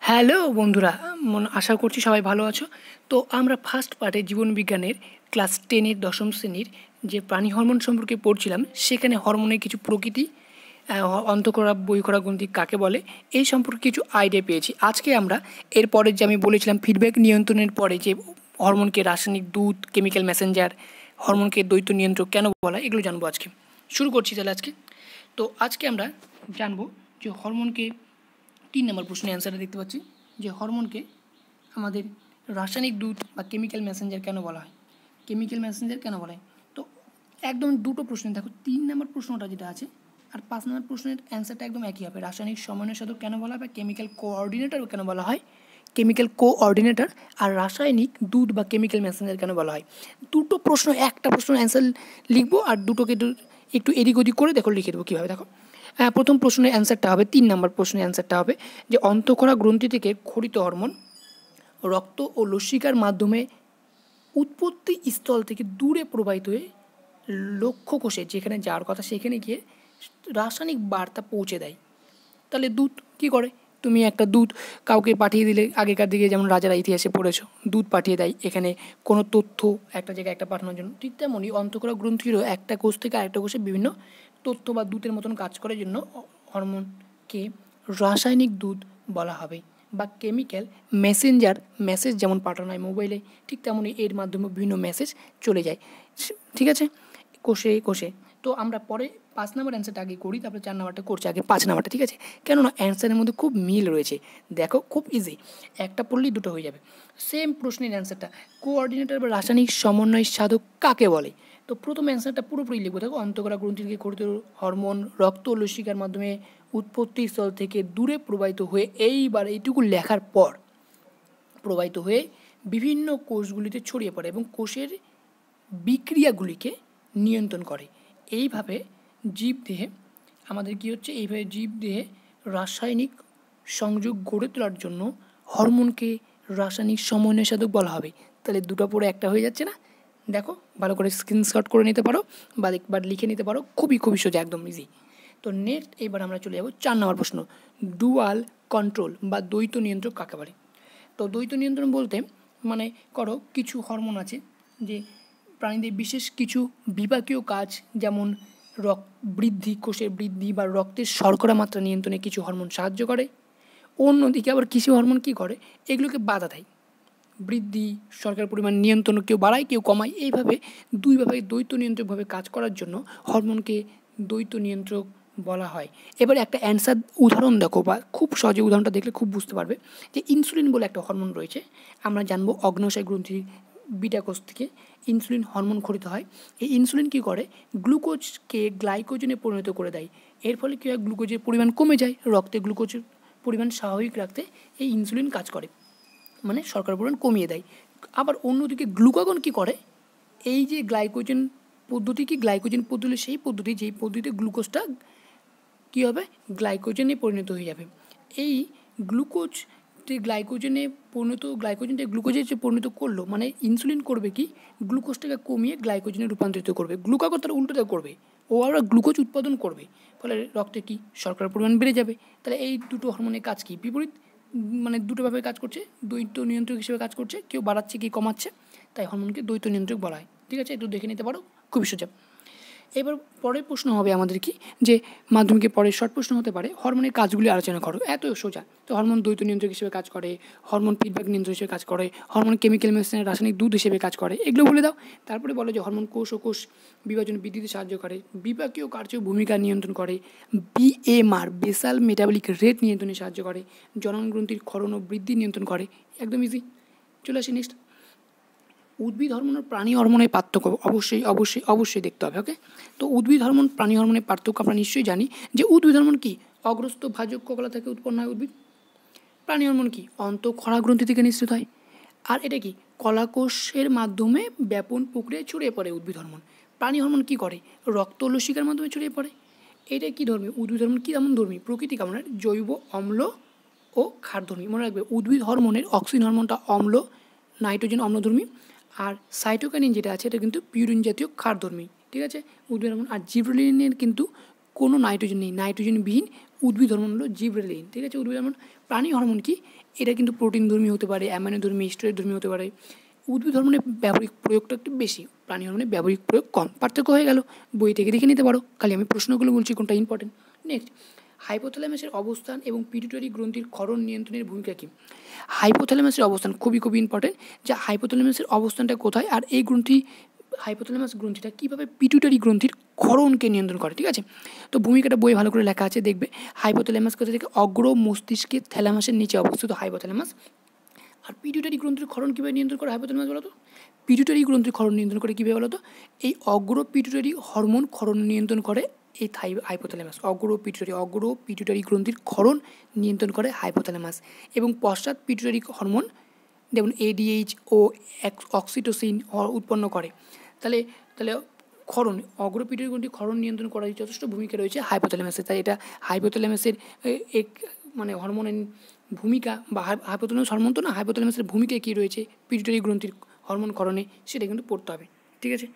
Hello বন্ধুরা, আশা করছি সবাই ভালো আছো। তো আমরা ফার্স্ট পার্টে জীবনবিজ্ঞানের ক্লাস 10-এর দশম শ্রেণীর যে প্রাণী হরমোন সম্পর্কে পড়ছিলাম, সেখানে হরমোনের কিছু প্রকৃতি, অন্তঃকরা বহিঃকরা গ্রন্থি কাকে বলে, এই সম্পর্কে কিছু আইডিয়া পেয়েছি। আজকে আমরা এরপরে যে আমি বলেছিলাম ফিডব্যাক নিয়ন্ত্রণের পরে যে হরমোনকে রাসায়নিক দূত, কেমিক্যাল মেসেঞ্জার, হরমোনকে দ্বৈত নিয়ন্ত্রক কেন বলা, এগুলো জানবো আজকে। শুরু করছি তাহলে আজকে। তো আজকে আমরা জানবো যে হরমোনকে 3 নম্বর প্রশ্নের অ্যান্সারটা দেখতে পাচ্ছি যে হরমোনকে আমাদের রাসায়নিক দূত বা কেমিক্যাল মেসেঞ্জার কেন বলা হয়। কেমিক্যাল মেসেঞ্জার কেন বলা হয়? তো একদম দুটো প্রশ্ন দেখো, 3 নম্বর প্রশ্নটা যেটা আছে আর 5 নম্বর প্রশ্নের অ্যান্সারটা একদম একই হবে। রাসায়নিক সমন্বয় সাধক কেন বলা হয় বা কেমিক্যাল কোঅর্ডিনেটর কেন বলা হয়, কেমিক্যাল কোঅর্ডিনেটর আর রাসায়নিক দূত বা কেমিক্যাল মেসেঞ্জার কেন বলা হয়। দুটো প্রশ্ন, একটা প্রশ্নের অ্যান্সার লিখবো আর দুটোকে একটু এদিক ওদিক করে দেখো লিখে দেবো কীভাবে। দেখো, প্রথম প্রশ্নের অ্যান্সারটা হবে, 3 নম্বর প্রশ্নের অ্যান্সারটা হবে যে অন্তঃক্ষরা গ্রন্থি থেকে ক্ষরিত হরমোন রক্ত ও লসিকার মাধ্যমে উৎপত্তি স্থল থেকে দূরে প্রবাহিত হয়ে লক্ষ্য কোষে যেখানে যাওয়ার কথা সেখানে গিয়ে রাসায়নিক বার্তা পৌঁছে দেয়। তাহলে দূত কী করে? তুমি একটা দূত কাউকে পাঠিয়ে দিলে, আগেকার দিকে যেমন রাজারা ইতিহাসে পড়েছো, দূত পাঠিয়ে দেয় এখানে কোনো তথ্য একটা জায়গায় একটা পাঠানোর জন্য। ঠিক তেমনই অন্তঃক্ষরা গ্রন্থিরও একটা কোষ থেকে আরেকটা কোষে বিভিন্ন তথ্য বা দূতের মতন কাজ করার জন্য হরমোনকে রাসায়নিক দূত বলা হবে বা কেমিক্যাল মেসেঞ্জার। মেসেজ যেমন পাঠানো হয় মোবাইলে, ঠিক তেমনই এর মাধ্যমে বিভিন্ন মেসেজ চলে যায়। ঠিক আছে, কোষে কোষে। তো আমরা পরে 5 নম্বর অ্যান্সারটা আগে করি, তারপরে 4 নম্বরটা করছি, আগে 5 নম্বরটা। ঠিক আছে, কেননা অ্যান্সারের মধ্যে খুব মিল রয়েছে। দেখো, খুব ইজি, একটা পড়লেই দুটো হয়ে যাবে। সেম প্রশ্নের অ্যান্সারটা, কোঅর্ডিনেটর বা রাসায়নিক সমন্বয় সাধক কাকে বলে। তো প্রথম অ্যান্সারটা পুরোপুরি লিখবো। দেখো, অন্তঃক্ষরা গ্রন্থি থেকে ক্ষরিত হরমোন রক্ত ও লসিকার মাধ্যমে উৎপত্তি স্থল থেকে দূরে প্রবাহিত হয়ে, এইবার এইটুকু লেখার পর প্রবাহিত হয়ে বিভিন্ন কোষগুলিতে ছড়িয়ে পড়ে এবং কোষের বিক্রিয়াগুলিকে নিয়ন্ত্রণ করে। এইভাবে জীবদেহে আমাদের কী হচ্ছে, এইভাবে জীবদেহে রাসায়নিক সংযোগ গড়ে তোলার জন্য হরমোনকে রাসায়নিক সমন্বয় সাধক বলা হবে। তাহলে দুটো পরে একটা হয়ে যাচ্ছে না? দেখো, ভালো করে স্ক্রিনশট করে নিতে পারো বা একবার লিখে নিতে পারো, খুবই খুবই সোজা, একদম ইজি। তো নেক্সট এবার আমরা চলে যাব 4 নম্বর প্রশ্ন, ডুয়াল কন্ট্রোল বা দ্বৈত নিয়ন্ত্রক কাকে বলে। তো দ্বৈত নিয়ন্ত্রণ বলতে মানে করো, কিছু হরমোন আছে যে প্রাণীদের বিশেষ কিছু বিপাকীয় কাজ, যেমন বৃদ্ধি, কোষের বৃদ্ধি বা রক্তের শর্করা মাত্রা নিয়ন্ত্রণে কিছু হরমোন সাহায্য করে। অন্যদিকে আবার কিছু হরমোন কী করে, এগুলোকে বাধা দেয়। বৃদ্ধি, শর্করার পরিমাণ নিয়ন্ত্রণ, কেউ বাড়ায় কেউ কমায়। এইভাবে দুইভাবে দ্বৈত নিয়ন্ত্রকভাবে কাজ করার জন্য হরমোনকে দ্বৈত নিয়ন্ত্রক বলা হয়। এবারে একটা অ্যান্সার উদাহরণ দেখো, বা খুব সহজে উদাহরণটা দেখলে খুব বুঝতে পারবে যে ইনসুলিন বলে একটা হরমোন রয়েছে। আমরা জানবো অগ্ন্যাশয় গ্রন্থির বিটা কোষ থেকে ইনসুলিন হরমোন ক্ষরিত হয়। এই ইনসুলিন কী করে, গ্লুকোজকে গ্লাইকোজেনে পরিণত করে দেয়। এর ফলে কী হয়, গ্লুকোজের পরিমাণ কমে যায়। রক্তে গ্লুকোজের পরিমাণ স্বাভাবিক রাখতে এই ইনসুলিন কাজ করে, মানে শর্করার পরিমাণ কমিয়ে দেয়। আবার অন্যদিকে গ্লুকাগন কী করে, এই যে গ্লাইকোজেন পদ্ধতি, কি গ্লাইকোজেন পদ্ধতি সেই পদ্ধতি যেই পদ্ধতিতে গ্লুকোজটা কী হবে, গ্লাইকোজেনে পরিণত হয়ে যাবে। এই গ্লুকোজ গ্লাইকোজেনটা গ্লুকোজে যে পরিণত করলো, মানে ইনসুলিন করবে কি, গ্লুকোজটাকে কমিয়ে গ্লাইকোজেনে রূপান্তরিত করবে। গ্লুকাগন তার উল্টোটা করবে, ও আবার গ্লুকোজ উৎপাদন করবে, ফলে রক্তে কি শর্করার পরিমাণ বেড়ে যাবে। তাহলে এই দুটো হরমোনের কাজ কি, বিপরীত, মানে দুটোভাবে কাজ করছে, দ্বৈত নিয়ন্ত্রক হিসেবে কাজ করছে, কেউ বাড়াচ্ছে কি কমাচ্ছে, তাই হরমোনকে দ্বৈত নিয়ন্ত্রক বলা হয়। ঠিক আছে, একটু দেখে নিতে পারো, খুবই সোজা। এবার পরের প্রশ্ন হবে আমাদের কি, যে মাধ্যমিকে পরের শর্ট প্রশ্ন হতে পারে হরমোনের কাজগুলি আলোচনা করো। এত সোজা। তো হরমোন দ্বৈত নিয়ন্ত্রক হিসেবে কাজ করে, হরমোন ফিডব্যাক নিয়ন্ত্রক হিসেবে কাজ করে, হরমোন কেমিক্যাল মেসেঞ্জার রাসায়নিক দূত হিসেবে কাজ করে, এগুলো বলে দাও। তারপরে বলো যে হরমোন কোষ ও কোষ বিভাজন বৃদ্ধিতে সাহায্য করে, বিপাকীয় কার্য ভূমিকা নিয়ন্ত্রণ করে, বিএমআর বেসাল মেটাবলিক রেট নিয়ন্ত্রণে সাহায্য করে, জনন গ্রন্থির ক্ষরণ ও বৃদ্ধি নিয়ন্ত্রণ করে। একদম ইজি। চলে আসি নেক্সট, উদ্ভিদ হরমোন ও প্রাণী হরমোনের পার্থক্য অবশ্যই অবশ্যই অবশ্যই দেখতে হবে। ওকে, তো উদ্ভিদ হরমোন প্রাণী হরমোনের পার্থক্য আমরা নিশ্চয়ই জানি যে উদ্ভিদ হরমোন কি, অগ্রস্ত ভাজক কলা থেকে উৎপন্ন হয় উদ্ভিদ। প্রাণী হরমোন কি, অন্তঃক্ষরা গ্রন্থি থেকে নিঃসৃত হয়। আর এটা কি, কলাকোষের মাধ্যমে ব্যাপন প্রক্রিয়ায় ছড়িয়ে পড়ে উদ্ভিদ হরমোন। প্রাণী হরমোন কী করে, রক্ত লসিকার মাধ্যমে ছড়িয়ে পড়ে। এটা কী ধর্মী, উদ্ভিদ হরমোন কী এমন ধর্মী, প্রকৃতি কামনার জৈব অম্ল ও ক্ষারধর্মী। মনে রাখবে, উদ্ভিদ হরমোনের অক্সিজেন হরমোনটা অম্ল, নাইট্রোজেন অম্লধর্মী, আর সাইটোকাইনিন যেটা আছে এটা কিন্তু পিউরিন জাতীয় ক্ষারধর্মী। ঠিক আছে, উদ্ভিদ হরমোন। আর জিবরেলিনের কিন্তু কোনো নাইট্রোজেন নেই, নাইট্রোজেনবিহীন উদ্ভিদ হরমোন হলো জিবরেলিন, ঠিক আছে। উদ্ভিদ হরমোন। প্রাণী হরমোন কি? এটা কিন্তু প্রোটিন ধর্মী হতে পারে, অ্যামাইনো ধর্মী, স্টেরয়েড ধর্মী হতে পারে। উদ্ভিদ হরমোনের ব্যবহারিক প্রয়োগটা একটু বেশি, প্রাণী হরমোনের ব্যবহারিক প্রয়োগ কম। পার্থক্য হয়ে গেল, বই থেকে দেখে নিতে পারো, খালি আমি প্রশ্নগুলো বলছি কোনটা ইম্পর্টেন্ট। নেক্সট, হাইপোথ্যালামাসের অবস্থান এবং পিটুইটারি গ্রন্থির ক্ষরণ নিয়ন্ত্রণের ভূমিকা কী? হাইপোথ্যালামাসের অবস্থান খুবই ইম্পর্টেন্ট, যে হাইপোথ্যালামাসের অবস্থানটা কোথায়, আর এই গ্রন্থি হাইপোথ্যালামাস গ্রন্থিটা কীভাবে পিটুইটারি গ্রন্থির ক্ষরণকে নিয়ন্ত্রণ করে, ঠিক আছে। তো ভূমিকাটা বই ভালো করে লেখা আছে, দেখবে। হাইপোথ্যালামাস কোথা থেকে? অগ্র মস্তিষ্কের থ্যালামাসের নিচে অবস্থিত হাইপোথ্যালামাস। আর পিটুইটারি গ্রন্থির ক্ষরণ কীভাবে নিয়ন্ত্রণ করে হাইপোথ্যালামাস বলো তো? পিটুইটারি গ্রন্থির ক্ষরণ নিয়ন্ত্রণ করে কীভাবে বলো তো? এই অগ্র পিটুইটারি হরমোন ক্ষরণ নিয়ন্ত্রণ করে এই হাইপোথ্যালামাস। অগ্র পিটুইটারি গ্রন্থির ক্ষরণ নিয়ন্ত্রণ করে হাইপোথ্যালামাস, এবং পশ্চাৎ পিটুইটারি হরমোন যেমন ADH ও অক্সিটোসিন উৎপন্ন করে। তাহলে তাহলে ক্ষরণ, অগ্র পিটুইটারি গ্রন্থির ক্ষরণ নিয়ন্ত্রণ করার যথেষ্ট ভূমিকা রয়েছে হাইপোথ্যালামাসের। তাই এটা হাইপোথ্যালামাসের এক মানে হরমোনের ভূমিকা, বা হাইপোথ্যালামাস হরমোন তো না, হাইপোথ্যালামাসের ভূমিকায় কী রয়েছে পিটুইটারি গ্রন্থির হরমোন ক্ষরণে, সেটা কিন্তু পড়তে হবে, ঠিক আছে।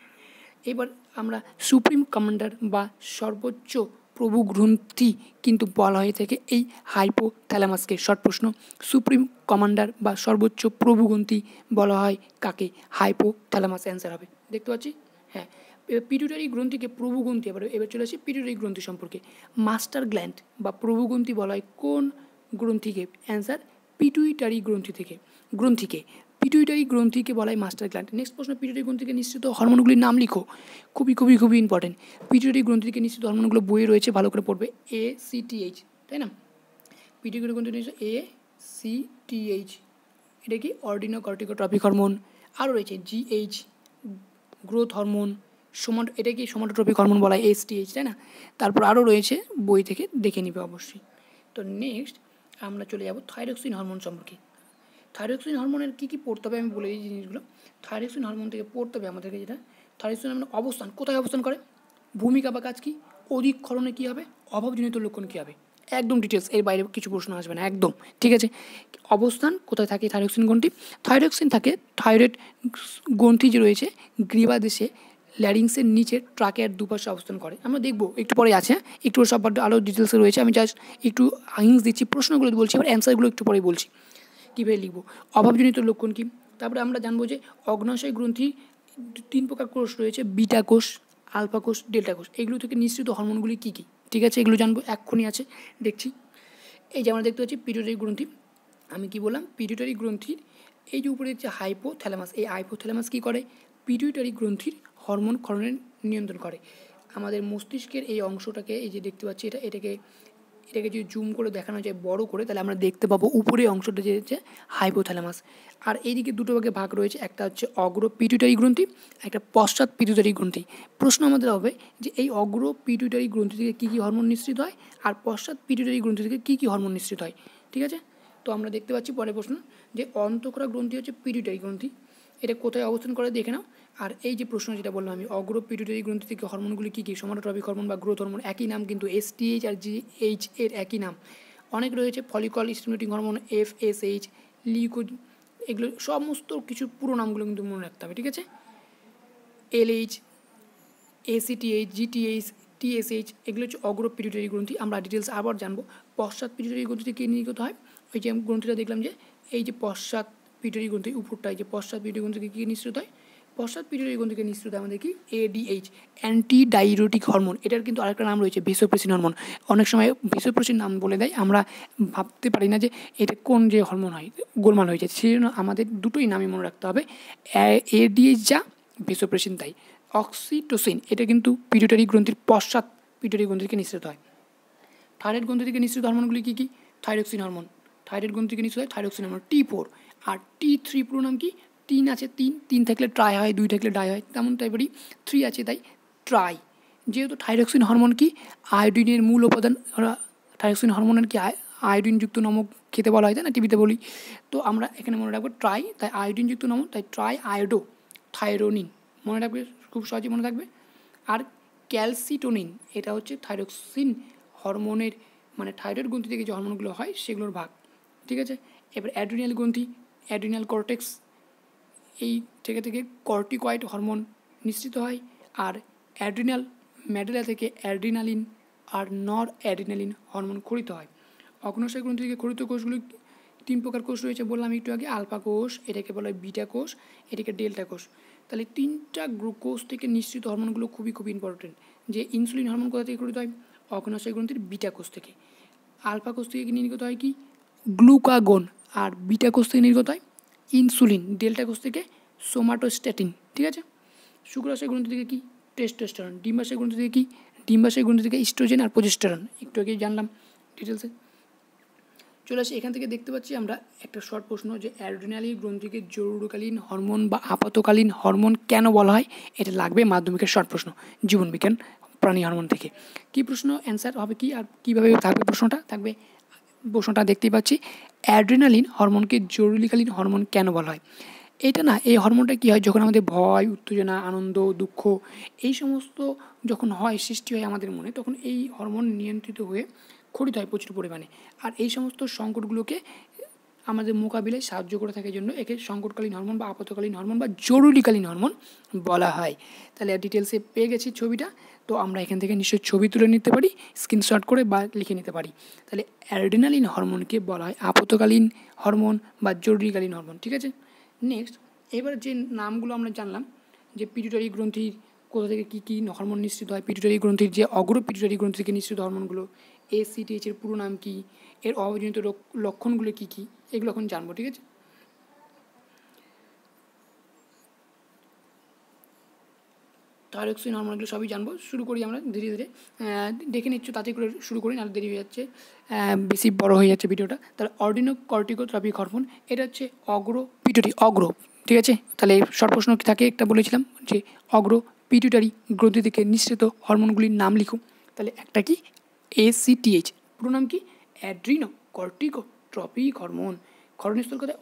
এবার আমরা সুপ্রিম কমান্ডার বা সর্বোচ্চ প্রভু গ্রন্থি কিন্তু বলা হয়ে থাকে এই হাইপোথ্যালামাসকে। শর্ট প্রশ্ন, সুপ্রিম কমান্ডার বা সর্বোচ্চ প্রভু গ্রন্থি বলা হয় কাকে? হাইপোথ্যালামাস অ্যান্সার হবে, দেখতে পাচ্ছি। হ্যাঁ, এবার পিটুইটারি গ্রন্থিকে প্রভু গ্রন্থি, এবার চলে আসি পিটুইটারি গ্রন্থি সম্পর্কে। মাস্টার গ্ল্যান্ড বা প্রভু গ্রন্থি বলা হয় কোন গ্রন্থিকে? অ্যান্সার পিটুইটারি গ্রন্থিকে পিটুইটারি গ্রন্থিকে বলা হয় মাস্টার গ্ল্যান্ড। নেক্সট প্রশ্ন, পিটুইটারি গ্রন্থিকে নিঃসৃত হরমোনগুলির নাম লিখো। খুবই ইম্পর্টেন্ট। পিটুইটারি গ্রন্থিকে নিঃসৃত হরমোনগুলো বইয়ে রয়েছে, ভালো করে পড়বে। ACTH, তাই না? পিটুইটারি গ্রন্থি ACTH, এটা কি? অর্ডিনোকর্টিকোট্রপিক হরমোন। আরও রয়েছে GH, গ্রোথ হরমোন। এটা কি? সোমাটোট্রপিক হরমোন বলা হয় STH, তাই না? তারপর আরও রয়েছে, বই থেকে দেখে নিবে অবশ্যই। তো নেক্সট আমরা চলে যাব থাইরক্সিন হরমোন সম্পর্কে। থাইরক্সিন হরমোনের কী কী পড়তে হবে আমি বলে দিই জিনিসগুলো। থাইরক্সিন হরমোন থেকে পড়তে হবে আমাদেরকে যেটা, থাইরক্সিন হরমোনের অবস্থান, কোথায় অবস্থান করে, ভূমিকা বা কাজ কী, অধিক ক্ষরণে কী হবে, অভাবজনিত লক্ষণ কী হবে, একদম ডিটেলস, এর বাইরে কিছু প্রশ্ন আসবে না একদম, ঠিক আছে। অবস্থান কোথায় থাকে থাইরক্সিন গ্রন্থি? থাইরক্সিন থাকে থাইরয়েড গ্রন্থি যে রয়েছে গ্রীবাদেশে ল্যারিংসের নিচে ট্রাকের দুপাশে অবস্থান করে। আমরা দেখবো একটু পরে আছে, একটু সব আরও ডিটেলসে রয়েছে, আমি জাস্ট একটু হিংস দিচ্ছি, প্রশ্নগুলো বলছি, আবার অ্যান্সারগুলো একটু পরে বলছি কীভাবে লিখবো। অভাবজনিত লক্ষণ কী? তারপরে আমরা জানবো যে অগ্নাশয় গ্রন্থি 3 প্রকার কোষ রয়েছে, বিটা কোষ, আলফা কোষ, ডেল্টা কোষ। এগুলো থেকে নিঃসৃত হরমোনগুলি কী কী, ঠিক আছে, এগুলো জানবো, এক্ষুনি আছে দেখছি। এই যে আমরা দেখতে পাচ্ছি পিটুইটারি গ্রন্থি, আমি কি বললাম, পিটুইটারি গ্রন্থির এই যে উপরে দেখছি হাইপোথ্যালামাস, এই হাইপোথ্যালামাস কী করে? পিটুইটারি গ্রন্থির হরমোন ক্ষরণের নিয়ন্ত্রণ করে। আমাদের মস্তিষ্কের এই অংশটাকে, এই যে দেখতে পাচ্ছি এটাকে যদি জুম করে দেখানো যায় বড় করে, তাহলে আমরা দেখতে পাবো উপরে অংশটা যে হচ্ছে হাইপোথ্যালামাস। আর এইদিকে দুটো ভাগে ভাগ রয়েছে, একটা হচ্ছে অগ্র পিটুইটারি গ্রন্থি, একটা পশ্চাৎ পিটুইটারি গ্রন্থি। প্রশ্ন আমাদের হবে যে এই অগ্র পিটুইটারি গ্রন্থি থেকে কী কী হরমোন নিঃসৃত হয়, আর পশ্চাৎ পিটুইটারি গ্রন্থি থেকে কী কী হরমোন নিঃসৃত হয়, ঠিক আছে। তো আমরা দেখতে পাচ্ছি পরের প্রশ্ন, যে অন্তঃক্ষরা গ্রন্থি হচ্ছে পিটুইটারি গ্রন্থি, এটা কোথায় অবস্থান করে দেখে নাও। আর এই যে প্রশ্ন যেটা বললাম আমি, অগ্র পিটুইটারি গ্রন্থি থেকে হরমোনগুলি কী কী, সোমাটোট্রপিক হরমোন বা গ্রোথ হরমোন, একই নাম কিন্তু, STH আর GH এর একই নাম। অনেক রয়েছে, ফলিকল স্টিমুলেটিং হরমোন, FSH, লিউকো, এগুলো সমস্ত কিছু পুরো নামগুলো কিন্তু মনে রাখতে হবে, ঠিক আছে। LH, ACTH, GTH, TSH, এগুলো হচ্ছে অগ্র পিটুইটারি গ্রন্থি। আমরা ডিটেলস আবার জানবো। পশ্চাৎ পিটুইটারি গ্রন্থি থেকে নির্গত হয়, ওই যে গ্রন্থিটা দেখলাম, যে এই যে পশ্চাৎ পিটুইটারি গ্রন্থি উপরটা, এই যে পশ্চাৎ পিটুইটারি গ্রন্থি থেকে কী নিঃসৃত হয়, পশ্চাৎ পিটুইটারি গ্রন্থি থেকে নিঃসৃত আমাদের কি ADH, অ্যান্টি ডাইউরেটিক হরমোন। এটার কিন্তু আরেকটা নাম রয়েছে ভেসোপ্রেসিন হরমোন। অনেক সময় ভেসোপ্রেসিন নাম বলে দেয়, আমরা ভাবতে পারি না যে এটা কোন যে হরমোন হয়, গোলমাল হয়ে যায়। সেই জন্য আমাদের দুটোই নামই মনে রাখতে হবে, ADH যা, ভেসোপ্রেসিন তাই। অক্সিটোসিন, এটা কিন্তু পিটুইটারি গ্রন্থির পশ্চাৎ পিটুইটারি গ্রন্থি থেকে নিঃসৃত হয়। থাইরয়েড গ্রন্থি থেকে নিঃসৃত হরমোনগুলি কী কী? থাইরক্সিন হরমোন, থাইরয়েড গ্রন্থি থেকে নিঃসৃত হয় থাইরক্সিন হরমোন। T4 আর T3 পুরো নাম কি? 3 আছে, 3 থাকলে ট্রাই হয়, 2 থাকলে ডাই হয়, তেমন টাইপেরই 3 আছে, তাই ট্রাই। যেহেতু থাইরক্সিন হরমোন কি আয়োডিনের মূল উপাদান, থাইরক্সিন হরমোনের কি আয়োডিনযুক্ত নমক খেতে বলা হয়, তাই না, টিভিতে বলি। তো আমরা এখানে মনে রাখবো ট্রাই, তাই আয়োডিনযুক্ত নমক, তাই ট্রাই আয়োডো থাইরোনিন, মনে রাখবে, খুব সহজে মনে থাকবে। আর ক্যালসিটোনিন, এটা হচ্ছে থাইরক্সিন হরমোনের, মানে থাইরয়েড গ্রন্থি থেকে যে হরমোনগুলো হয় সেগুলোর ভাগ, ঠিক আছে। এবার অ্যাড্রিনাল গ্রন্থি, অ্যাড্রিনাল কর্টেক্স, এই থেকে কর্টিকয়েড হরমোন নিঃসৃত হয়। আর অ্যাড্রিনাল মেডুলা থেকে অ্যাড্রিনালিন আর নর অ্যাড্রিনালিন হরমোন খরিত হয়। অগ্ন্যাশয় গ্রন্থি থেকে খরিত কোষগুলো 3 প্রকার কোষ রয়েছে বললাম একটু আগে। আলফা কোষ, এটাকে বলা হয় বিটা কোষ, এটাকে ডেল্টা কোষ। তাহলে 3টা কোষ থেকে নিঃসৃত হরমোনগুলো খুবই ইম্পর্টেন্ট। যে ইনসুলিন হরমোন কোথা থেকে খরিত হয়? অগ্ন্যাশয় গ্রন্থির বিটা কোষ থেকে। আলফা কোষ থেকে নির্গত হয় কি? গ্লুকাগন। আর বিটা কোষ থেকে নির্গত হয় ইনসুলিন। ডেল্টা কোষ থেকে সোমাটোস্ট্যাটিন। ঠিক আছে। শুক্রাশয় গ্রন্থি থেকে কি? টেস্টোস্টেরন। ডিম্বাশয় গ্রন্থি থেকে কি? ডিম্বাশয় গ্রন্থি থেকে ইস্ট্রোজেন আর প্রোজেস্টেরন। একটু আগে জানলাম ডিটেলসে। চলে আসি, এখান থেকে দেখতে পাচ্ছি আমরা একটা শর্ট প্রশ্ন যে অ্যাড্রিনালিন গ্রন্থিকে জরুরিকালীন হরমোন বা আপাতকালীন হরমোন কেন বলা হয়? এটা লাগবে মাধ্যমিকের শর্ট প্রশ্ন জীবনবিজ্ঞান প্রাণী হরমোন থেকে। কী প্রশ্ন? অ্যান্সার হবে কি আর কীভাবে থাকবে প্রশ্নটা? থাকবে প্রশ্নটা দেখতেই পাচ্ছি, অ্যাড্রিনালিন হরমোনকে জরুরিকালীন হরমোন কেন বলা হয়? এটা না, এই হরমোনটা কী হয় যখন আমাদের ভয়, উত্তেজনা, আনন্দ, দুঃখ এই সমস্ত যখন হয়, সৃষ্টি হয় আমাদের মনে, তখন এই হরমোন নিয়ন্ত্রিত হয়ে খরিত হয় প্রচুর পরিমাণে। আর এই সমস্ত সংকটগুলোকে আমাদের মোকাবিলায় সাহায্য করে থাকে, জন্য একে সংকটকালীন হরমোন বা আপাতকালীন হরমোন বা জরুরিকালীন হরমোন বলা হয়। তাহলে ডিটেলসে পেয়ে গেছি ছবিটা। তো আমরা এখান থেকে নিশ্চয়ই ছবি তুলে নিতে পারি, স্ক্রিনশট করে বা লিখে নিতে পারি। তাহলে অ্যাড্রিনালিন হরমোনকে বলা হয় আপাতকালীন হরমোন বা জরুরিকালীন হরমোন। ঠিক আছে। নেক্সট, এবার যে নামগুলো আমরা জানলাম, যে পিটুইটারি গ্রন্থির কোথা থেকে কী কী হরমোন নিঃসৃত হয়, পিটুইটারি গ্রন্থির যে পিটুইটারি গ্রন্থি থেকে নিঃসৃত হরমোনগুলো, ACTH এর পুরো নাম কী, এর অভাবজনিত লক্ষণগুলো কী কী, এগুলো এখন জানবো। ঠিক আছে। থাইরক্সিন হরমোনগুলো সবই জানবো। শুরু করি আমরা ধীরে ধীরে, দেখে নিচ্ছ, তাতে করে শুরু করি, নাহলে দেরি হয়ে যাচ্ছে, বেশি বড় হয়ে যাচ্ছে ভিডিওটা। তাহলে অর্ডিনোকর্টিকোট্রপিক হরমোন, এটা হচ্ছে পিটুইটারি ঠিক আছে। তাহলে শর্ট প্রশ্ন থাকে একটা বলেছিলাম যে পিটুইটারি গ্রন্থি থেকে নিঃসৃত হরমোনগুলির নাম লিখো। তাহলে একটা কি? ACTH, পুরো নাম কি? Adrenocorticotropic hormone. ক্ষরণস্থল কোথায়?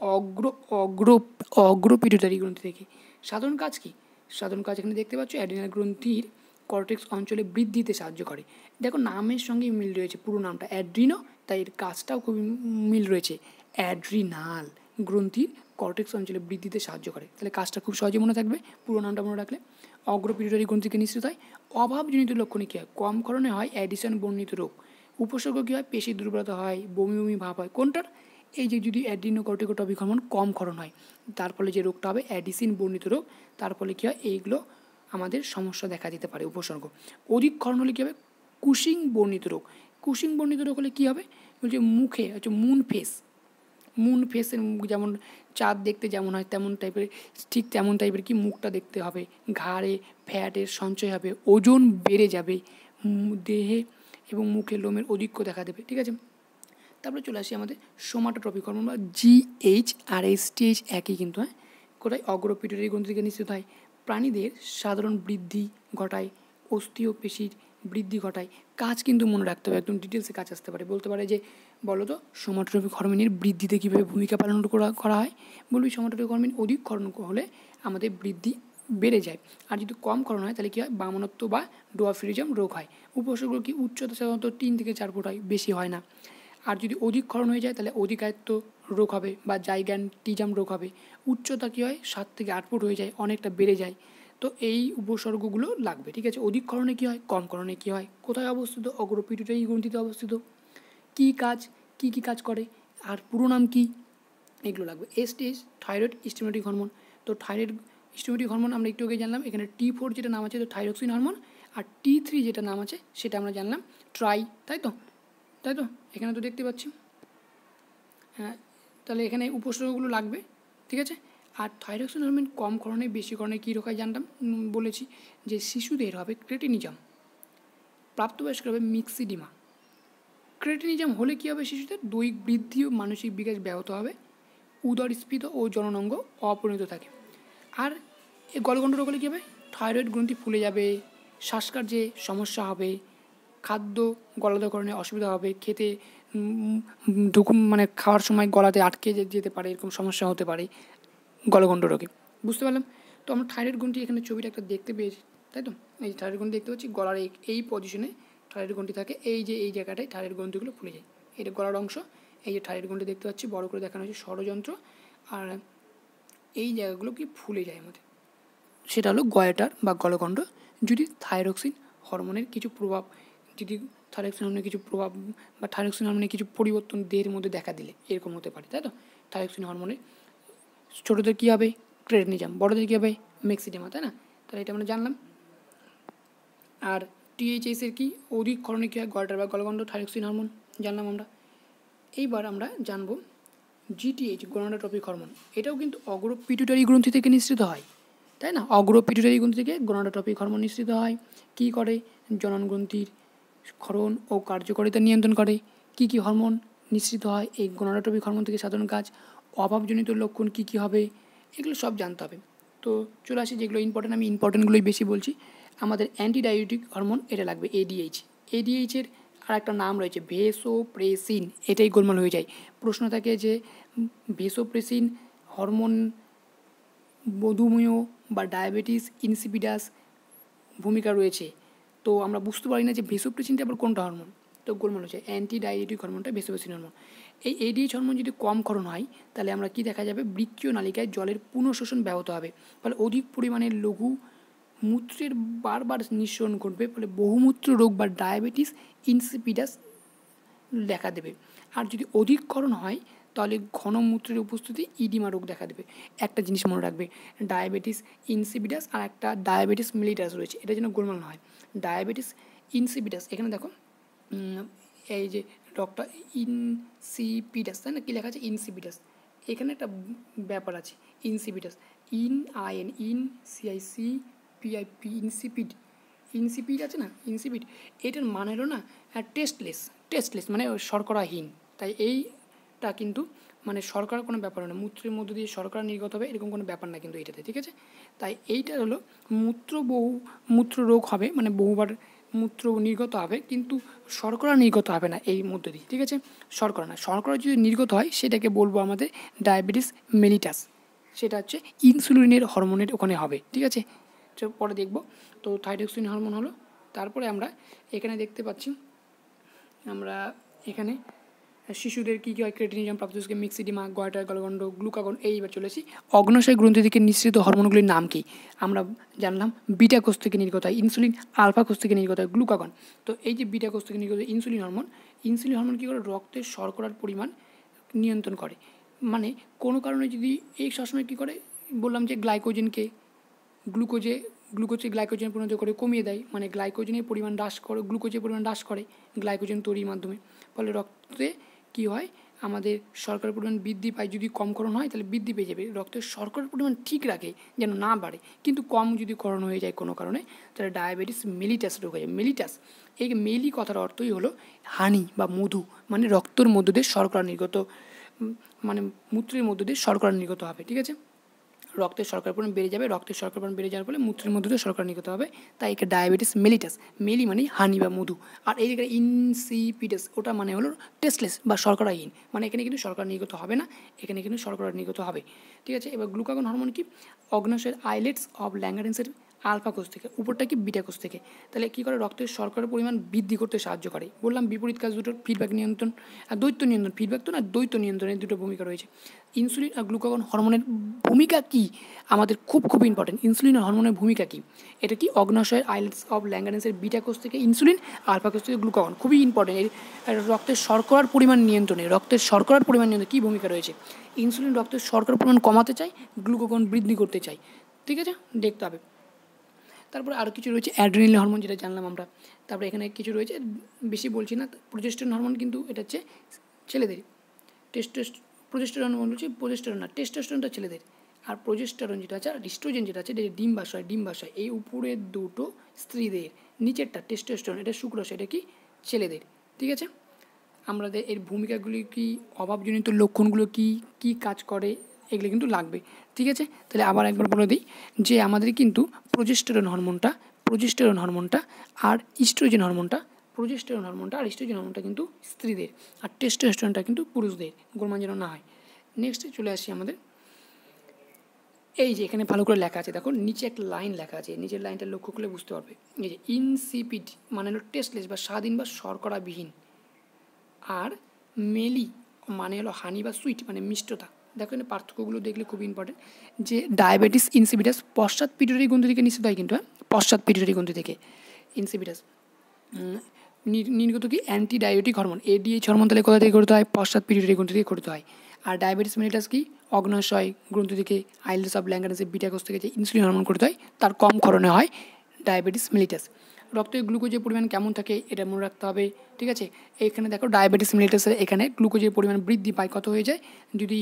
পিটুইটারি গ্রন্থি থেকে। সাধারণ কাজ কি? সাধারণ কাজ এখানে দেখতে পাচ্ছ, অ্যাড্রিনাল গ্রন্থির কর্টেক্স অঞ্চলে বৃদ্ধিতে সাহায্য করে। দেখো নামের সঙ্গে মিল রয়েছে, পুরো নামটা অ্যাড্রিনো, তাই এর কাজটাও খুবই মিল রয়েছে। অ্যাড্রিনাল গ্রন্থির কর্টেক্স অঞ্চলে বৃদ্ধিতে সাহায্য করে, তাহলে কাজটা খুব সহজে মনে থাকবে পুরো নামটা মনে রাখলে। পিটুইটারি গ্রন্থিকে নিঃসৃত হয়। অভাবজনিত লক্ষণে কী হয়? কম ক্ষরণে হয় অ্যাডিসন বর্ণিত রোগ। উপসর্গ কী হয়? পেশি দুর্বলতা হয়, বমি বমি ভাব হয়। কোনটার? এই যে যদি অ্যাড্রিনোকর্টিকোট্রপিক হরমোন কম ক্ষরণ হয়, তার ফলে যে রোগটা হবে অ্যাডিসিন বর্ণিত রোগ। তার ফলে কী হয়? এইগুলো আমাদের সমস্যা দেখা দিতে পারে উপসর্গ। অধিক ক্ষরণ হলে কী হবে? কুশিং বর্ণিত রোগ। কুশিং বর্ণিত রোগ হলে কী হবে? বলছে মুখে হচ্ছে মুন ফেসের মুখ যেমন চাঁদ দেখতে যেমন হয় তেমন টাইপের, ঠিক তেমন টাইপের কি মুখটা দেখতে হবে। ঘাড়ে ফ্যাটের সঞ্চয় হবে, ওজন বেড়ে যাবে, দেহে এবং মুখে লোমের অধিক্য দেখা দেবে। ঠিক আছে। তারপরে চলে আসি আমাদের সোমাটোট্রপিক হরমোন বা GH আর STH একই কিন্তু, হ্যাঁ। কোথায়? পিটুইটারি গ্রন্থি থেকে নিঃসৃত হয়। প্রাণীদের সাধারণ বৃদ্ধি ঘটায়, অস্থি ও পেশির বৃদ্ধি ঘটায়। কাজ কিন্তু মনে রাখতে হবে, একদম ডিটেলসে কাজ আসতে পারে। বলতে পারে যে বলো তো সোমাটোট্রপিক হরমোনের বৃদ্ধিতে কীভাবে ভূমিকা পালন করা হয়? বলবি সোমাটোট্রপিক হরমোন অধিক ক্ষরণ হলে আমাদের বৃদ্ধি বেড়ে যায়, আর যদি কম ক্ষরণ হয় তাহলে কী হয়? বামনত্ব বা ডোয়াফিরিজম রোগ হয়। উপসর্গ কি? উচ্চতা সাধারণত 3 থেকে 4 ফুট হয়, বেশি হয় না। আর যদি অধিক ক্ষরণ হয়ে যায় তাহলে অধিকায়ত্ত রোগ হবে বা জাইগ্যান্টিজম রোগ হবে। উচ্চতা কী হয়? 7 থেকে 8 ফুট হয়ে যায়, অনেকটা বেড়ে যায়। তো এই উপসর্গগুলো লাগবে। ঠিক আছে। অধিক ক্ষরণে কী হয়? কম ক্ষরণে কী হয়? কোথায় অবস্থিত? পিটুইটারি গ্রন্থিতে অবস্থিত। কী কাজ? কী কাজ করে? আর পুরো নাম কী? এগুলো লাগবে। STH thyroid stimulating hormone. তো থাইরয়েড স্টিমুলেটিং হরমোন আমরা একটু আগে জানলাম। এখানে T4 যেটা নাম আছে তো থাইরক্সিন হরমোন, আর T3 যেটা নাম আছে সেটা আমরা জানলাম তাই তো এখানে তো দেখতে পাচ্ছি। হ্যাঁ, তাহলে এখানে উপসর্গগুলো লাগবে। ঠিক আছে। আর থাইরক্সিন হরমোন কম ক্ষরণে বেশি ক্ষরণে কী রোগ হয় জানতাম, বলেছি যে শিশুদের হবে ক্রেটিনিজম, প্রাপ্তবয়স্কের হবে মিক্সিডিমা। ক্রেটিনিজম হলে কী হবে? শিশুদের দৈহিক বৃদ্ধি ও মানসিক বিকাশ ব্যাহত হবে, উদরস্ফীত ও জননাঙ্গ অপরিণত থাকে। আর এই গলগণ্ড রোগ হলে কী হবে? থাইরয়েড গ্রন্থি ফুলে যাবে, শ্বাসকার্যে সমস্যা হবে, খাদ্য গলাধকরণে অসুবিধা হবে, খেতে মানে খাওয়ার সময় গলাতে আটকে যেতে পারে, এরকম সমস্যা হতে পারে গলগণ্ড রোগে। বুঝতে পারলাম? তো আমরা থাইরয়েড গ্রন্থি এখানে ছবিটা একটা দেখতে পেয়েছি, তাই তো? এই থাইরয়েড গ্রন্থি দেখতে পাচ্ছি, গলার এই পজিশনে থাইরয়েড গ্রন্থি থাকে। এই জায়গাটায় থাইরয়েড গ্রন্থিগুলো ফুলে যায়, এটা গলার অংশ। এই যে থাইরয়েড গ্রন্থি দেখতে পাচ্ছি, বড় করে দেখানো হয়েছে ষড়যন্ত্র, আর এই জায়গাগুলো কি ফুলে যায় আমাদের, সেটা হলো গয়াটার বা গলগণ্ড। যদি থাইরক্সিন হরমোনের কিছু প্রভাব, যদি থাইরক্সিন হরমোনের কিছু প্রভাব বা থাইরক্সিন হরমোনের কিছু পরিবর্তন দেহের মধ্যে দেখা দিলে এরকম হতে পারে, তাই তো। থাইরক্সিন হরমোনে ছোটোদের কী হবে ক্রেডনিজাম, বড়োদের কী হবে মেক্সিডেমা, তাই না। তাহলে এটা আমরা জানলাম। আর টিএইচএসের কি অধিক ক্ষরণে কী হয় গয়টার বা গলগণ্ড থাইরক্সিন হরমোন জানলাম আমরা। এইবার আমরা জানবো জিটিএইচ গনাডোট্রপিক হরমোন, এটাও কিন্তু অগ্র পিটুইটারি গ্রন্থি থেকে নিঃসৃত হয়, তাই না। অগ্র পিটুইটারি গ্রন্থি থেকে গনাডোট্রপিক হরমোন নিঃসৃত হয়। কী করে জনন গ্রন্থির ক্ষরণ ও কার্যকারিতা নিয়ন্ত্রণ করে। কী কী হরমোন নিঃসৃত হয় এই গনাডোট্রপিক হরমোন থেকে সাধারণ কাজ, অভাবজনিত লক্ষণ কী কী হবে, এগুলো সব জানতে হবে। তো চলে আসি যেগুলো ইম্পর্টেন্ট, আমি ইম্পর্টেন্টগুলোই বেশি বলছি। আমাদের অ্যান্টিডায়াবেটিক হরমোন এটা লাগবে এডিএইচ। এডিএইচের আর একটা নাম রয়েছে ভেসোপ্রেসিন, এটাই গোলমাল হয়ে যায়। প্রশ্ন থাকে যে ভেসোপ্রেসিন হরমোন মধুমেহ বা ডায়াবেটিস ইনসিপিডাস ভূমিকা রয়েছে, তো আমরা বুঝতে পারি না যে ভেসোপ্রেসিনটা আবার কোনটা হরমোন, তো গোলমাল হচ্ছে। অ্যান্টিডায়াবেটিক হরমোনটা ভেসোপ্রেসিন হরমোন। এই এডিএইচ হরমোন যদি কম ক্ষরণ হয় তাহলে আমরা কি দেখা যাবে বৃক্কীয় নালিকায় জলের পুনঃশোষণ ব্যাহত হবে, ফলে অধিক পরিমাণে লঘু মূত্রের বারবার নিঃসরণ ঘটবে, ফলে বহুমূত্র রোগ বা ডায়াবেটিস ইনসিপিডাস দেখা দেবে। আর যদি অধিক ক্ষরণ হয় তাহলে ঘনমূত্রের উপস্থিতি ইডিমা রোগ দেখা দেবে। একটা জিনিস মনে রাখবে, ডায়াবেটিস ইনসিপিডাস আর একটা ডায়াবেটিস মেলিটাস রয়েছে, এটা যেন গোলমাল না হয়। ডায়াবেটিস ইনসিপিডাস এখানে দেখো এই যে ডক্টর ইনসিপিডাস, তাই না, কী লেখা আছে ইনসিপিডাস, এখানে একটা ব্যাপার আছে ইনসিপিডাস, INCICPIP ইনসিপিড, ইনসিপিড আছে না ইনসিপিড, এটার মানে হলো না টেস্টলেস মানে শর্করাহীন। তাই এইটা কিন্তু মানে শর্করার কোনো ব্যাপার না, মূত্রের মধ্য দিয়ে শর্করা নির্গত হবে এরকম কোনো ব্যাপার না কিন্তু এইটাতে, ঠিক আছে। তাই এইটা হলো মূত্র রোগ হবে, মানে বহুবার মূত্র নির্গত হবে কিন্তু শর্করা নির্গত হবে না এই মধ্য দিয়ে, ঠিক আছে। শর্করা যদি নির্গত হয় সেটাকে বলবো আমাদের ডায়াবেটিস মেলিটাস, সেটা হচ্ছে ইনসুলিনের হরমোনের ওখানে হবে, ঠিক আছে। পরে দেখব। তো থাইরক্সিন হরমোন হলো। তারপরে আমরা এখানে দেখতে পাচ্ছি আমরা এখানে শিশুদের কী কী হয় ক্রেটিনিজম, প্রাপ্তবয়স্কে মিক্সিডিমা, গয়টার গলগণ্ড, গ্লুকাগন। এইবার চলেছি অগ্নাশয় গ্রন্থি থেকে নিঃসৃত হরমোনগুলির নাম কি। আমরা জানলাম বিটা কোষ থেকে নির্গত হয় ইনসুলিন, আলফা কোষ থেকে নির্গত হয় গ্লুকাগন। তো এই যে বিটা কোষ থেকে নির্গত ইনসুলিন হরমোন কী করে রক্তের শর্করার পরিমাণ নিয়ন্ত্রণ করে, মানে কোনো কারণে যদি এই সবসময় কী করে বললাম যে গ্লুকোজে গ্লাইকোজেন পরিণত করে কমিয়ে দেয়, মানে গ্লাইকোজেনের পরিমাণ হ্রাস করে, গ্লুকোজের পরিমাণ হ্রাস করে গ্লাইকোজেন তৈরির মাধ্যমে, ফলে রক্তে কী হয় আমাদের শর্করার পরিমাণ বৃদ্ধি পায়। যদি কম ক্ষরণ হয় তাহলে বৃদ্ধি পেয়ে যাবে, রক্তের শর্করার পরিমাণ ঠিক রাখে যেন না বাড়ে, কিন্তু কম যদি ক্ষরণ হয়ে যায় কোনো কারণে তাহলে ডায়াবেটিস মেলিটাস রোগ হয়ে যায়। মেলিটাস, এই মেলি কথার অর্থই হলো হানি বা মধু, মানে রক্তের মধ্য দিয়ে শর্করা নির্গত, মানে মূত্রের মধ্য দিয়ে শর্করা নির্গত হবে, ঠিক আছে। রক্তের শর্করার পরিমাণ বেড়ে যাবে, রক্তের শর্করার পরিমাণ বেড়ে যাওয়ার ফলে মূত্রের মধ্যে দিয়ে শর্করা নির্গত হবে, তাই একে ডায়াবেটিস মেলিটাস, মেলি মানে হানি বা মধু। আর এই জায়গায় ইনসিপিডাস ওটা মানে হলো টেস্টলেস বা শর্করাহীন, মানে এখানে কিন্তু শর্করা নির্গত হবে না, এখানে কিন্তু শর্করা নির্গত হবে, ঠিক আছে। এবার গ্লুকাগন হরমোন কি অগ্নাশয়ের আইলেটস অফ ল্যাঙ্গারেন্সের আলফা কোষ থেকে, উপরটা কি বিটা কোষ থেকে, তাহলে কী করে রক্তের শর্করার পরিমাণ বৃদ্ধি করতে সাহায্য করে। বললাম বিপরীত কাজ দুটোর ফিডব্যাক নিয়ন্ত্রণ আর দ্বৈত নিয়ন্ত্রণ, ফিডব্যাক তো না দ্বৈত নিয়ন্ত্রণের দুটো ভূমিকা রয়েছে। ইনসুলিন আর গ্লুকাগন হরমোনের ভূমিকা কী আমাদের খুব ইম্পর্টেন্ট, ইনসুলিন হরমোনের ভূমিকা কী, এটা কি অগ্নাশয়ের আইলেটস অফ ল্যাঙ্গারেন্সের বিটা কোষ থেকে ইনসুলিন, আলফা কোষ থেকে গ্লুকাগন, খুবই ইম্পর্টেন্ট। এর রক্তের শর্করার পরিমাণ নিয়ন্ত্রণে কী ভূমিকা রয়েছে। ইনসুলিন রক্তের শর্করার পরিমাণ কমাতে চায়, গ্লুকাগন বৃদ্ধি করতে চায়, ঠিক আছে, দেখতে হবে। তারপরে আরও কিছু রয়েছে অ্যাড্রিনালিন হরমোন, যেটা জানলাম আমরা। তারপরে এখানে কিছু রয়েছে বেশি বলছি না, প্রোজেস্টেরন হরমোন কিন্তু এটা হচ্ছে ছেলেদের, টেস্টোস্টেরনটা ছেলেদের, আর প্রোজেস্টেরন যেটা আছে আর ইস্ট্রোজেন যেটা আছে এটা ডিম্বাশয়, এই উপরের দুটো স্ত্রীদের, নিচেরটা টেস্টোস্টেরন এটা শুক্রাশয়, এটা কি ছেলেদের, ঠিক আছে। আমাদের এর ভূমিকাগুলি কি, অভাবজনিত লক্ষণগুলো কি কি কাজ করে, এগুলো কিন্তু লাগবে, ঠিক আছে। তাহলে আবার একবার বলে দিই যে আমাদের কিন্তু প্রোজেস্টেরন হরমোনটা আর ইস্ট্রোজেন হরমোনটা কিন্তু স্ত্রীদের, আর টেস্টোস্টেরনটা কিন্তু পুরুষদের, গোলমাল যেন না হয়। নেক্সটে চলে আসি আমাদের এই যে এখানে ভালো করে লেখা আছে, দেখো নিচে একটা লাইন লেখা আছে, নিচের লাইনটা লক্ষ্য করলে বুঝতে পারবে। এই যে ইনসিপিড মানে হলো টেস্টলেস বা স্বাদহীন বা শর্করাবিহীন, আর মেলি মানে হলো হানি বা সুইট মানে মিষ্টতা। দেখো এখানে পার্থক্যগুলো দেখলে খুবই ইম্পর্টেন্ট, যে ডায়াবেটিস ইনসিপিডাস পশ্চাৎ পিটুইটারি গ্রন্থি থেকে নিশ্চিত হয় কিন্তু, পশ্চাৎ পিটুইটারি গ্রন্থি থেকে ইনসিপিডাস, নির্গত কি anti diabetic hormone. ADH hormone তাহলে কোথা থেকে গঠিত হয়? পশ্চাৎ পিটুইটারি গ্রন্থি থেকে গঠিত হয়। আর ডায়াবেটিস মেলিটাস কি? অগ্নাশয় গ্রন্থি থেকে আইলেটস অফ ল্যাঙ্গারাসের বিটা কোষ থেকে যে ইনসুলিন হরমোন গঠিত হয় তার কম ক্ষরণে হয় ডায়াবেটিস মেলিটাস। রক্তে গ্লুকোজের পরিমাণ কেমন থাকে এটা মনে রাখতে হবে, ঠিক আছে। এখানে দেখো ডায়াবেটিস মেলিটাসের এখানে গ্লুকোজের পরিমাণ বৃদ্ধি পায়, কত হয়ে যায়? যদি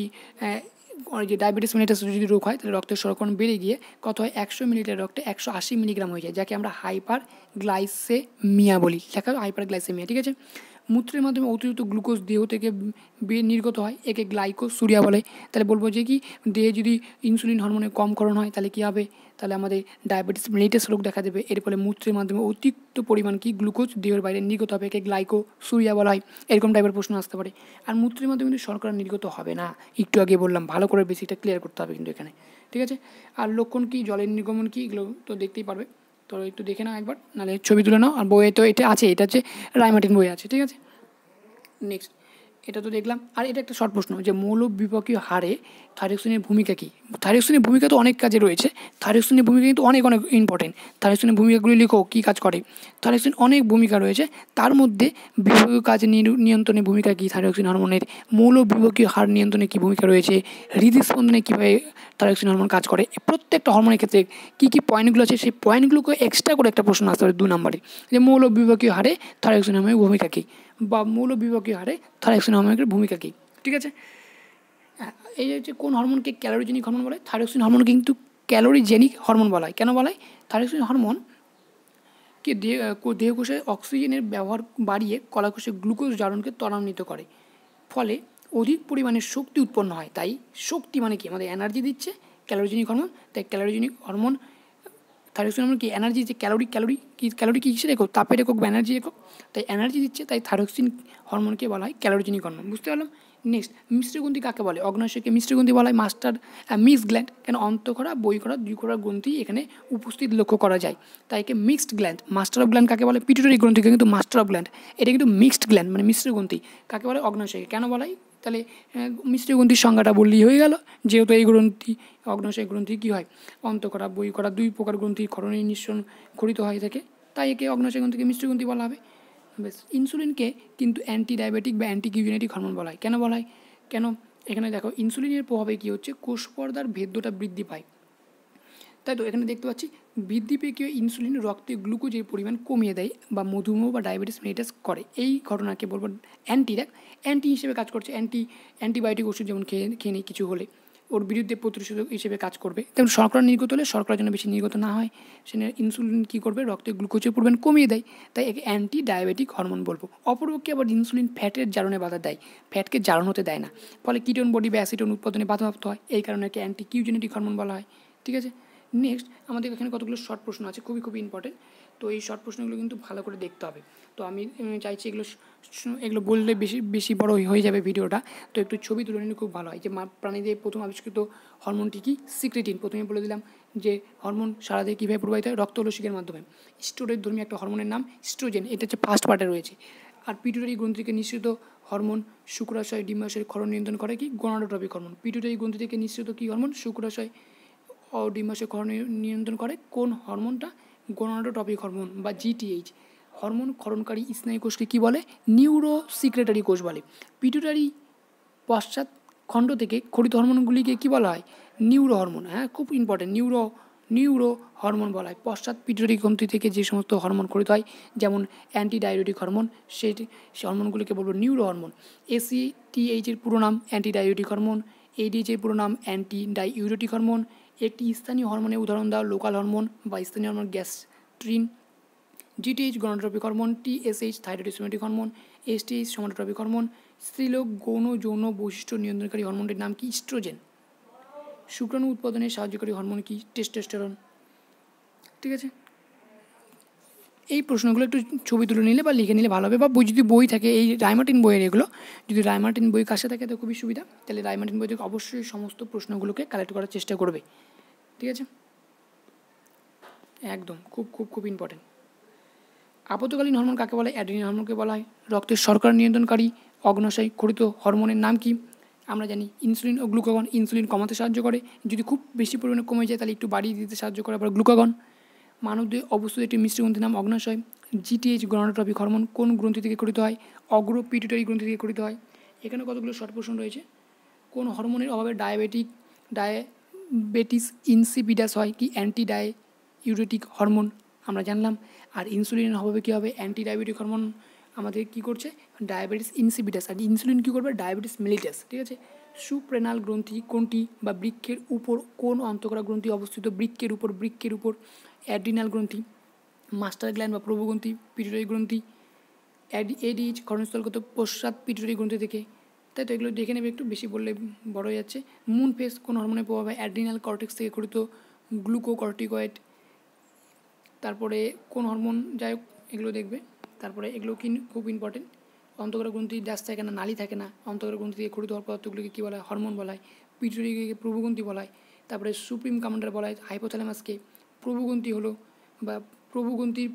ওই যে ডায়াবেটিস মেলিটাস যদি রোগ হয় তাহলে রক্তের শর্করা বেড়ে গিয়ে কত হয়? 100 মিলিলিটার রক্তে 180 মিলিগ্রাম হয়ে যায়, যাকে আমরা হাইপার গ্লাইসেমিয়া বলি। লেখা হাইপার গ্লাইসেমিয়া, ঠিক আছে। মূত্রের মাধ্যমে অতিরিক্ত গ্লুকোজ দেহ থেকে নির্গত হয়, একে গ্লাইকোসুরিয়া বলে। তাহলে বলবো যে কি দেহে যদি ইনসুলিন হরমোনের কম করণ হয় তাহলে কী হবে? তাহলে আমাদের ডায়াবেটিস মেলিটাস রোগ দেখা দেবে। এর ফলে মূত্রের মাধ্যমে অতিরিক্ত পরিমাণ কি গ্লুকোজ দেহের বাইরে নির্গত হবে, একে গ্লাইকোসুরিয়া বলা হয়। এরকম টাইপের প্রশ্ন আসতে পারে। আর মূত্রের মাধ্যমে কিন্তু শর্করা নির্গত হবে না, একটু আগে বললাম, ভালো করে বেসিকটা ক্লিয়ার করতে হবে কিন্তু এখানে, ঠিক আছে। আর লক্ষণ কি, জলের নির্গমন কি, এগুলো তো দেখতেই পারবে। তো একটু দেখে নাও একবার, নাহলে ছবি তুলে নাও। আর বইয়ে তো এটা আছে, এটা হচ্ছে রায়মার্টিন বই আছে, ঠিক আছে। নেক্সট, এটা তো দেখলাম। আর এটা একটা শর্ট প্রশ্ন যে মৌল বিপাকীয় হারে থাইরক্সিনের ভূমিকা কী? থাইরক্সিনের ভূমিকা তো অনেক কাজে রয়েছে, থাইরক্সিনের ভূমিকা কিন্তু অনেক অনেক ইম্পর্টেন্ট। থাইরক্সিনের ভূমিকাগুলি লিখো, কী কাজ করে। থাইরক্সিন অনেক ভূমিকা রয়েছে, তার মধ্যে বিভাগীয় কাজ নিয়ন্ত্রণে ভূমিকা কী থাইরক্সিন হরমোনের, মৌল বিপাকীয় হার নিয়ন্ত্রণে কী ভূমিকা রয়েছে, হৃদস্পন্দনে কীভাবে থাইরক্সিন হরমোন কাজ করে, প্রত্যেকটা হরমোনের ক্ষেত্রে কী কী পয়েন্টগুলো আছে সেই পয়েন্টগুলোকে এক্সট্রা করে একটা প্রশ্ন আসতে পারে 2 নম্বরে, যে মৌল বিপাকীয় হারে থাইরক্সিন হরমোনের ভূমিকা কী, বা মৌল বিপাকীয় হারে থাইরক্সিন হরমোনের ভূমিকা কী, ঠিক আছে। এই হচ্ছে কোন হরমোনকে ক্যালোরিজেনিক হরমোন বলে? থাইরক্সিন হরমোন কিন্তু ক্যালোরিজেনিক হরমোন বলা হয়। কেন বলা হয়? থাইরক্সিন হরমোন কি দেহকোষে অক্সিজেনের ব্যবহার বাড়িয়ে কলাকোষে গ্লুকোজ জারণকে ত্বরান্বিত করে, ফলে অধিক পরিমাণে শক্তি উৎপন্ন হয়। তাই শক্তি মানে কি? আমাদের এনার্জি দিচ্ছে ক্যালোরিজেনিক হরমোন। তাই ক্যালোরিজেনিক হরমোন থাইরক্সিন হরমোন কি? এনার্জি দিচ্ছে। ক্যালোরি কি কিসের একক? তাপের একক বা এনার্জি একক। তাই এনার্জি দিচ্ছে, তাই থাইরক্সিন হরমোনকে বলা হয় ক্যালোরিজেনিক হরমোন। বুঝতে পারলাম। নেক্সট, মিশ্রগ্রন্থি কাকে বলে? অগ্নাশয়কে মিশ্রগ্রন্থি বলা হয়। মিক্সড গ্ল্যান্ড, কেন অন্তঃক্ষরা, বহিঃক্ষরা, দ্বিক্ষরা গ্রন্থি এখানে উপস্থিত লক্ষ্য করা যায়, তাই একে mixed gland. Master of gland কাকে বলে? পিটুইটারি গ্রন্থিকে কিন্তু মাস্টার অফ গ্ল্যান্ড। এটা কিন্তু মিক্সড গ্ল্যান্ড মানে মিশ্রগ্রন্থি। কাকে বলে? অগ্নাশয়কে। কেন বলা হয়? তাহলে মিশ্রগ্রন্থির সংজ্ঞাটা বললেই হয়ে গেল, যেহেতু এই গ্রন্থি অগ্নাশয় গ্রন্থি কী হয়? অন্তঃক্ষরা, বহিঃক্ষরা, 2 প্রকার গ্রন্থি ক্ষরণীয় নিঃসরণ খরিত হয়ে থাকে, তাই একে অগ্নাশয় গ্রন্থিকে মিশ্রগ্রন্থি বলা হবে। বেশ, ইনসুলিনকে কিন্তু অ্যান্টি ডায়াবেটিক বা অ্যান্টি কিউজেনেটিক হরমোন বলা হয়। কেন বলা হয়? কেন? এখানে দেখো ইনসুলিনের প্রভাবে কী হচ্ছে? কোষ পর্দার ভেদ্যটা বৃদ্ধি পায়, তাই তো। এখানে দেখতে পাচ্ছি বৃদ্ধি পেয়ে কী হয়? ইনসুলিন রক্তে গ্লুকোজের পরিমাণ কমিয়ে দেয় বা মধুমেহ বা ডায়াবেটিস মেলিটাস করে। এই ঘটনাকে বলবো অ্যান্টি হিসেবে কাজ করছে। অ্যান্টিবায়োটিক ওষুধ যেমন খেয়ে নিই কিছু হলে, ওর বিরুদ্ধে প্রতিষেধক হিসেবে কাজ করবে। তেমন শর্করা নির্গত হলে শর্করা যেন বেশি নির্গত না হয়, সেখানে ইনসুলিন কী করবে? রক্তে গ্লুকোজের পরিমাণ কমিয়ে দেয়, তাই একে অ্যান্টি ডায়াবেটিক হরমোন বলবো। অপরপক্ষে আবার ইনসুলিন ফ্যাটের জারণে বাধা দেয়, ফ্যাটকে জারণ হতে দেয় না, ফলে কিটোন বডি বা অ্যাসিটোন উৎপাদনে বাধাপ্রাপ্ত হয়। এই কারণে একে অ্যান্টি কিউজেনেটিক হরমোন বলা হয়, ঠিক আছে। নেক্সট, আমাদের এখানে কতগুলো শর্ট প্রশ্ন আছে, খুবই ইম্পর্টেন্ট। তো এই শর্ট প্রশ্নগুলো কিন্তু ভালো করে দেখতে হবে। তো আমি চাইছি এগুলো বললে বেশি বড় হয়ে যাবে ভিডিওটা, তো একটু ছবি তুলে নিলে খুব ভালো হয়। যে প্রাণীদের প্রথম আবিষ্কৃত হরমোনটি কি? সিক্রেটিন। প্রথমে বলে দিলাম যে হরমোন সারা দেহে কীভাবে প্রবাহিত হয়? রক্তলসিকের মাধ্যমে। স্টেরয়েড ধর্মী একটা হরমোনের নাম ইস্ট্রোজেন, এটা হচ্ছে ফার্স্ট পার্টে রয়েছে। আর পিটুইটারি গ্রন্থি থেকে নিঃসৃত হরমোন শুক্রাশয় ডিম্বাশয়ের ক্ষরণ নিয়ন্ত্রণ করে কি? গনাডোট্রপিক হরমোন। পিটুইটারি গ্রন্থি থেকে নিঃসৃত কী হরমোন? শুক্রাশয় ও ডিম্বাশয় ক্ষরণ নিয়ন্ত্রণ করে কোন হরমোনটা? গনাডোট্রপিক হরমোন বা জিটিএইচ। হরমোন ক্ষরণকারী স্নায়ু কোষকে কী বলে? নিউরো সিক্রেটারি কোষ বলে। পিটুইটারি পশ্চাৎ খণ্ড থেকে খরিত হরমোনগুলিকে কী বলা হয়? Neuro hormone. হ্যাঁ, খুব ইম্পর্টেন্ট, নিউরো হরমোন বলা হয়। পশ্চাৎ পিটুইটারি গ্রন্থি থেকে যে সমস্ত হরমোন খরিত হয়, যেমন অ্যান্টি ডায়াবেটিক হরমোন, সেই হরমোনগুলিকে বলবো নিউরো হরমোন। এসিটিএইচের পুরো নাম অ্যান্টি ডায়াবেটিক হরমোন, এডিএইচের পুরো নাম অ্যান্টি ডাইউরেটিক হরমোন। একটি স্থানীয় হরমোনের উদাহরণ দাও, লোকাল হরমোন বা স্থানীয় hormone gastrin. GTH gonadotropic hormone, TSH thyroid hormone, STH somatotropic hormone. স্ত্রীলোক গৌণ যৌন বৈশিষ্ট্য নিয়ন্ত্রণকারী হরমোনটির নাম কি? ইস্ট্রোজেন। শুক্রাণু উৎপাদনে সাহায্যকারী হরমোন কি? টেস্টোস্টেরন, ঠিক আছে। এই প্রশ্নগুলো একটু ছবি তুলে নিলে বা লিখে নিলে ভালো হবে, বা যদি বই থাকে এই রায়মার্টিন বইয়ের, এগুলো যদি রায়মার্টিন বই কাছে থাকে তো খুবই সুবিধা। তাহলে রায়মার্টিন বই থেকে অবশ্যই সমস্ত প্রশ্নগুলোকে কালেক্ট করার চেষ্টা করবে, ঠিক আছে। একদম খুব ইম্পর্টেন্ট। আপতকালীন হরমোন কাকে বলে? অ্যাড্রিনাল হরমোনকে বলা হয়। রক্তের শর্করা নিয়ন্ত্রণকারী অগ্নাশয় খরিত হরমোনের নাম কি? আমরা জানি ইনসুলিন ও গ্লুকাগন। ইনসুলিন কমাতে সাহায্য করে, যদি খুব বেশি পরিমাণে কমে যায় তাহলে একটু বাড়িয়ে দিতে সাহায্য করে আবার গ্লুকাগন। মানবদেহে অবস্থিত একটি মিশ্রগ্রন্থির নাম অগ্নাশয়। জিটিএইচ গনাডোট্রপিক হরমোন কোন গ্রন্থি থেকে গঠিত হয়? অগ্র পিটুইটারি গ্রন্থি থেকে গঠিত হয়। এখানে কতগুলো শর্ট প্রশ্ন রয়েছে। কোন হরমোনের অভাবে ডায়াবেটিস ইনসিপিডাস হয়? কি অ্যান্টি ডায়াইউরেটিক হরমোন আমরা জানলাম। আর ইনসুলিনের অভাবে কী হবে? অ্যান্টি ডায়াবেটিক হরমোন আমাদের কী করছে? Diabetes insipidus. আর ইনসুলিন কী করবে? Diabetes mellitus. ঠিক আছে। সুপ্রেনাল গ্রন্থি কোনটি? বা বৃক্কের উপর কোন অন্তঃকরা গ্রন্থি অবস্থিত? বৃক্কের উপর অ্যাড্রিনাল গ্রন্থি, মাস্টার গ্ল্যান্ড বা প্রভুগ্রন্থি, পিটুইটারি গ্রন্থি। এডিএইচ ক্ষরণস্থলগত পশ্চাৎ পিটুইটারি গ্রন্থি থেকে। তাই তো এগুলো দেখে নেবে, একটু বেশি বললে বড় হয়ে যাচ্ছে। মুন ফেস কোন হরমোনের প্রভাবে? অ্যাড্রিনাল কর্টেক্স থেকে গঠিত গ্লুকোকর্টিকয়েড। তারপরে কোন হরমোন, যাই হোক এগুলো দেখবে। তারপরে এগুলো কি খুব ইম্পর্টেন্ট। অন্তঃকরা গ্রন্থি ড্যাশ থাকে না, নালী থাকে না। অন্তঃকরা গ্রন্থি থেকে গঠিত হওয়ার পদার্থগুলিকে কী বলা হয়? হরমোন বলা হয়। পিটুইটারিকে প্রভুগ্রন্থি বলা হয়। তারপরে সুপ্রিম কমান্ডার বলা হয় হাইপোথ্যালামাসকে। প্রভুগ্রন্থি হলো বা প্রভুগ্রন্থির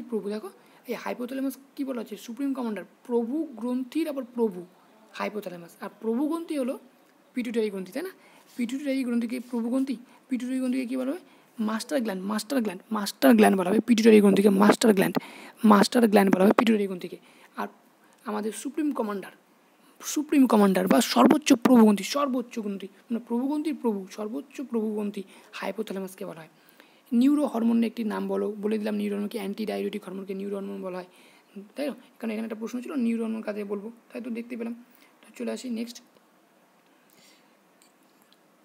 প্রভু। দেখো এই হাইপোথ্যালামাস কী বলা হচ্ছে? সুপ্রিম কমান্ডার, প্রভু গ্রন্থির আবার প্রভু হাইপোথ্যালামাস। আর প্রভুগ্রন্থি হলো পিটুইটারি গ্রন্থি, তাই না? পিটুইটারি গ্রন্থিকে প্রভুগ্রন্থি, পিটুইটারি গ্রন্থিকে কী বলা হয়? মাস্টার গ্ল্যান্ড বলা হবে পিটুইটারি গ্রন্থিকে। মাস্টার গ্ল্যান্ড বলা হবে পিটুইটারি গ্রন্থিকে। আর আমাদের সুপ্রিম কমান্ডার বা সর্বোচ্চ প্রভুগ্রন্থি, মানে প্রভুগ্রন্থির প্রভু, সর্বোচ্চ প্রভুগ্রন্থি হাইপোথ্যালামাসকে বলা হয়। নিউরো হরমোনের একটি নাম বলে দিলাম। নিউরো হরমোনকে অ্যান্টি ডায়াবেটিক হরমোনকে নিউরো হরমোন বলা হয়, তাই তো? কারণ এখানে একটা প্রশ্ন ছিল নিউরো হরমোন কাকে বলবো, তাই তো দেখতে পেলাম। তো চলে আসি নেক্সট।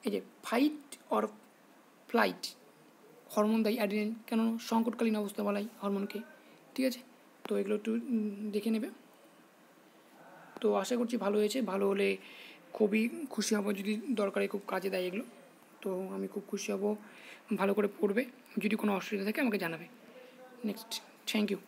এই যে ফাইট অর ফ্লাইট হরমোন দেয় অ্যাড্রিনালিন, কেন? সংকটকালীন অবস্থা বলাই হরমোনকে। ঠিক আছে, তো এগুলো একটু দেখে নেবে। তো আশা করছি ভালো হয়েছে। ভালো হলে খুবই খুশি হব, যদি দরকারে খুব কাজে দেয় এগুলো। তো আমি খুব খুশি হব, ভালো করে পড়বে। যদি কোনো অসুবিধা থাকে আমাকে জানাবে। Next, thank you.